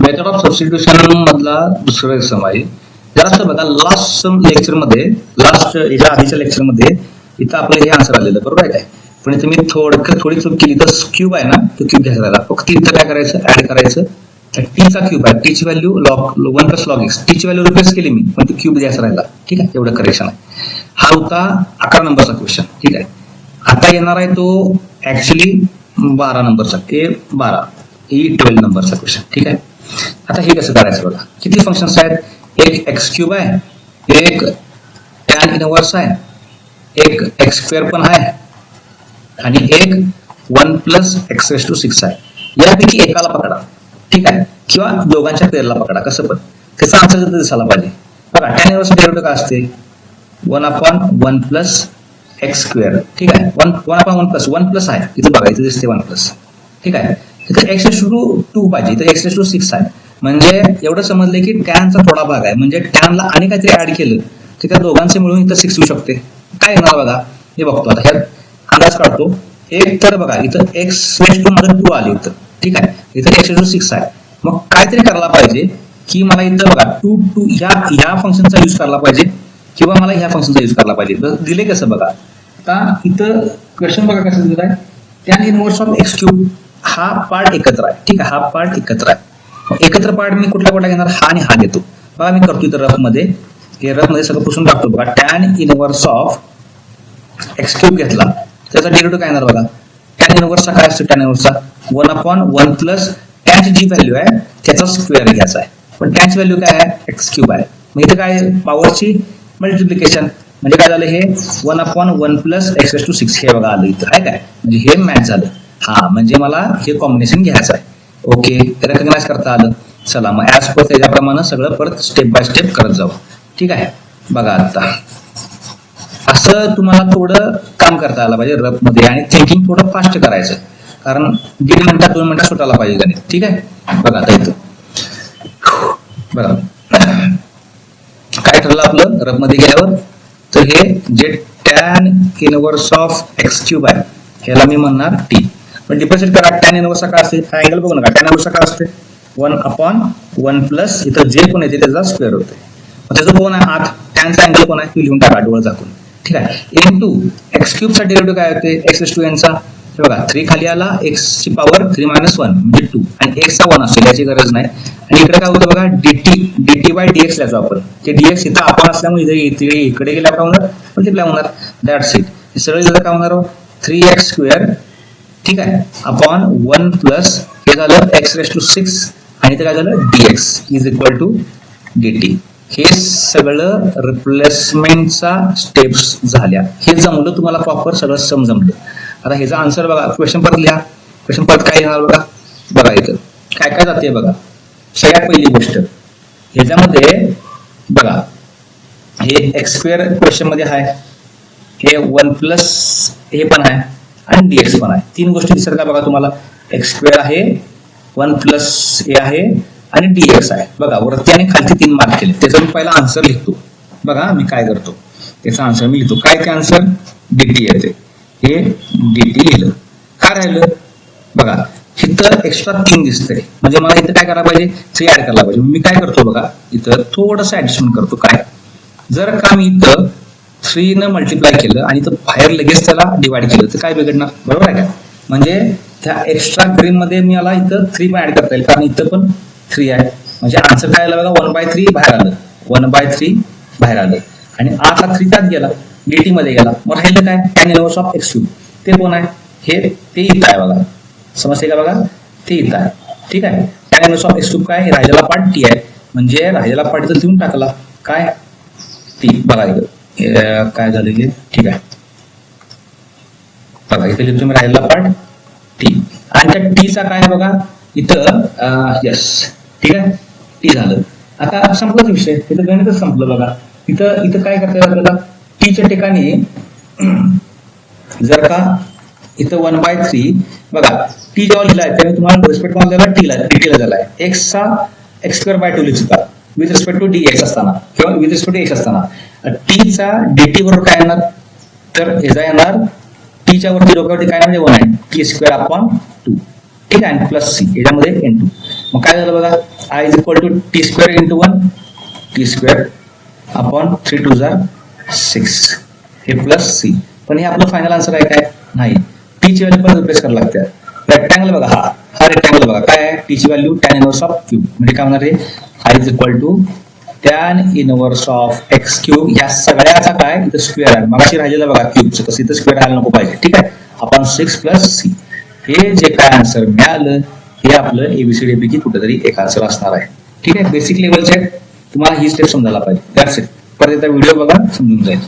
Method of substitution मधला दुसरा सम आहे. जरासं बघा लास्ट लेक्चर मध्ये, लास्ट याच्या आधीच्या लेक्चर मध्ये इथं आपलं हे आन्सर आलेलं बरोबर आहे काय. पण इथे मी थोडी चूक केली. तर क्यूब आहे ना, तो क्यूब घ्यायचा. फक्त इथं काय करायचं, ऍड करायचं. टी चा क्यूब आहे, टी ची value one plus log x. T ची व्हॅल्यू रिप्लेस केली मी, पण ती क्यूब द्यायचा राहिला. ठीक आहे, एवढं करेक्शन आहे. हा होता 11 नंबरचा क्वेश्चन. ठीक आहे, आता येणार आहे तो ऍक्च्युली 12 नंबरचा, ए 12 12 नंबरचा क्वेश्चन. ठीक आहे, आता हे कसं करायचं बघा. किती फंक्शन्स आहेत, एक एक्स क्यूब आहे, एक टॅन इनव्हर्स आहे, एक एक्स स्क्वेअर पण आहे, आणि एक 1 प्लस एक्स रेस टू 6 आहे. यापैकी एकाला पकडा. ठीक आहे, किंवा दोघांच्या पेअरला पकडा, कसं पण. त्याचा आन्सर जर दिसायला पाहिजे. बघा टॅन इनव्हर्स डेरिव्हेटिव्ह काय असते, 1/1 प्लस एक्स स्क्वेअर. ठीक आहे, 1/1 प्लस 1 प्लस आहे इथं बघा, इथे दिसते 1 प्लस. ठीक आहे, तिथे एक्स रेस टू 2 पाहिजे, इथे एक्स रेस टू 6 आहे. म्हणजे एवढं समजलं की टॅनचा थोडा भाग आहे, म्हणजे टॅनला आणि काहीतरी ऍड केलं तर त्या दोघांचे मिळून इथं 6 येऊ शकते. काय येणार बघा, हे बघतो आता. ह्यात अंदाज काढतो. एक तर बघा इथं एक्स रेस टू मध्ये 2 आले इथं. ठीक आहे, इथं एक्स रेस टू 6 आहे. मग काहीतरी करायला पाहिजे की मला इथं बघा 2 ह्या फंक्शनचा यूज करायला पाहिजे, किंवा मला ह्या फंक्शनचा यूज करायला पाहिजे. दिले कसं बघा. आता इथं क्वेश्चन बघा कसं दिलं आहे, tan inverse of x cube. हा पार्ट एकत्र आहे. ठीक आहे, हा पार्ट एकत्र आहे. एकत्र पार्ट मी कुठला घेणार, हा आणि हा घेतो. बघा मी करतो इथं रफ मध्ये, हे रफ मध्ये सगळं पुसून टाकतो. बघा tan inverse of x cube घेतला, त्याचा डेरिव्हेटिव्ह काय येणार बघा. टॅन इनव्हर्सचा काय असतो, टॅन इनव्हर्सचा 1/1 प्लस टॅनची जी व्हॅल्यू आहे त्याचा स्क्वेअर घ्यायचा आहे. पण टॅनची व्हॅल्यू काय आहे, एक्स क्यूब आहे. मग इथं काय, पॉवरची मल्टिप्लिकेशन. म्हणजे काय झालं, हे 1/1 प्लस एक्स रेस टू 6 हे बघा आलं इथं आहे काय. म्हणजे हे मॅच झालं. हा म्हणजे मला हे कॉम्बिनेशन घ्यायचं आहे. ओके, रेकग्नाइज करता आलं. चला मग ऍज पर त्याच्याप्रमाणे सगळं परत स्टेप बाय स्टेप करत जाऊ. ठीक आहे, बघा आता असं तुम्हाला थोडं काम करता आलं पाहिजे रफ मध्ये, आणि थिंकिंग थोडं फास्ट करायचं, कारण 1.5 मिनिटात 2 मिनिटात सुटायला पाहिजे गणित. ठीक आहे, बघा आता इथं बघा काय ठरलं आपलं रफ मध्ये गेल्यावर. तर हे जे tan inverse of x cube आहे ह्याला मी म्हणणार टी. पण डिफरन्शिएट करा, टॅन इनव्हर्सचा काय असते, हा अँगल बघू नका. टॅन इनव्हर्सचा काय असते, 1/1 प्लस इथं जे कोण येते त्याचा स्क्वेअर होते. त्याचं कोण आहे आत, टॅनचा अँगल कोण आहे, ती लिहून टाका डोळं झाकून. ठीक आहे, into एक्स क्यूब चा डेरिव्हेटिव्ह काय होते, एक्स रेस टू एन चा. हे बघा 3 खाली आला, एक्स ची पॉवर 3 - 1 म्हणजे 2, आणि एक्स चा 1 असतो, याची गरज नाही. आणि इकडे काय होतं बघा, dt बाय dx लिहायचो आपण. ते dx इथं आपण असल्यामुळे इकडे गेल्या काय होणार, मल्टिप्लाय होणार. That's it. सरळ इथं काय होणार, 3x स्क्वेअर. ठीक आहे, अपॉन 1 प्लस हे झालं एक्स रेस टू 6, आणि इथं काय झालं dx is equal to dt. हे सगळं रिप्लेसमेंटचा स्टेप्स झाल्या. हे जमलं तुम्हाला, प्रॉपर सगळं समजमलं. आता ह्याचा आन्सर बघा, क्वेश्चन परत लिहा. क्वेश्चन परत काय येणार बघा. बघा इथं काय काय जाते बघा. सगळ्यात पहिली गोष्ट ह्याच्यामध्ये बघा, हे एक्स स्क्वेअर क्वेश्चन मध्ये आहे, हे 1 प्लस हे पण आहे, आणि dx पण आहे. 3 गोष्टी दिसतात का बघा तुम्हाला. एक्स स्क्वेअर आहे, 1 प्लस हे आहे, आणि dx आहे. बघा वरती आणि खालती 3 मार्क केले. त्याचा मी पहिला आन्सर लिहितो. बघा मी काय करतो, त्याचा आन्सर मी लिहितो. काय ते आन्सर, dt येते. हे dt लिहिलं. काय राहिलं बघा, इथं एक्स्ट्रा 3 दिसतंय, म्हणजे मला इथं काय करायला पाहिजे, 3 ऍड करायला पाहिजे. मी काय करतो बघा, इथं थोडंसं ऍडजस्टमेंट करतो. काय, जर का मी इथं 3 न मल्टिप्लाय केलं आणि इथं बाहेर लगेच त्याला डिवाइड केलं तर काय बिघडणार, बरोबर आहे का. म्हणजे त्या एक्स्ट्रा ग्रीन मध्ये मला इथं 3 पण ऍड करता येईल, कारण इथं पण 3 आहे. म्हणजे आन्सर काय आलं बघा, 1/3 बाहेर आलं, 1/3 बाहेर आलं, आणि आतला 3 त्यात गेला, dt मध्ये गेला. मग राहिलं काय, tan inverse of x cube. ते कोण आहे, हे ते इथं आहे बघा. समजते का बघा, ते इथं आहे. ठीक आहे, tan inverse of x cube काय, राहिलेला पार्ट टी आहे. म्हणजे राहिलेला पार्ट इथं लिहून टाकला, काय टी. बघा इथं काय झालं हे. ठीक आहे, बघा इथे लिहितो मी राहिलेला पार्ट टी, आणि त्या टीचा काय आहे बघा इथं यस. ठीक आहे, टी झालं. आता संपलाच विषय, इथं गणितच संपलं बघा. इथं काय करता येईल आपल्याला, टीच्या ठिकाणी जर का इथं 1/3 बघा, टी जेव्हा लिहिलाय तेव्हा तुम्हाला रिस्पेक्ट ला टी ला झालाय. एक्स चा एक्स स्क्वेअर बाय 2 लिहिता विथ रिस्पेक्ट टू dx असताना, किंवा विथ रिस्पेक्ट टू एक्स असताना. टी चा dt बरोबर काय येणार, तर ह्याचा येणार टी च्या वरती डोक्यावरती काय म्हणजे 1 आहे, टी स्क्वेअर अपॉन 2. ठीक आहे, प्लस सी याच्यामध्ये n2. मग काय झालं बघा, I is equal to t square into 1 t square upon 3 2 जार 6 हे प्लस सी. पण हे आपलं फायनल आन्सर आहे काय? नाही. टी ची व्हॅल्यू पण रिप्लेस करायला लागते. रेक्टँगल बघा, हा रेक्टँगल बघा काय आहे, टी ची value tan inverse of cube, म्हणजे काय होणार आहे, I is equal to tan inverse of x cube. या सगळ्याचा काय इथं स्क्वेअर आहे, मगाशी राहिलेलं बघा क्यूबचं, कसं इथं स्क्वेअर राहायला नको पाहिजे. ठीक आहे, आपण 6 प्लस सी. हे जे काय आन्सर मिळालं हे आपलं एबीसीडी पैकी कुठेतरी एक आन्सर असणार आहे. ठीक आहे, बेसिक लेवलचे तुम्हाला ही स्टेप समजायला पाहिजे. That's it. परत एकदा व्हिडिओ बघा, समजून जाईल.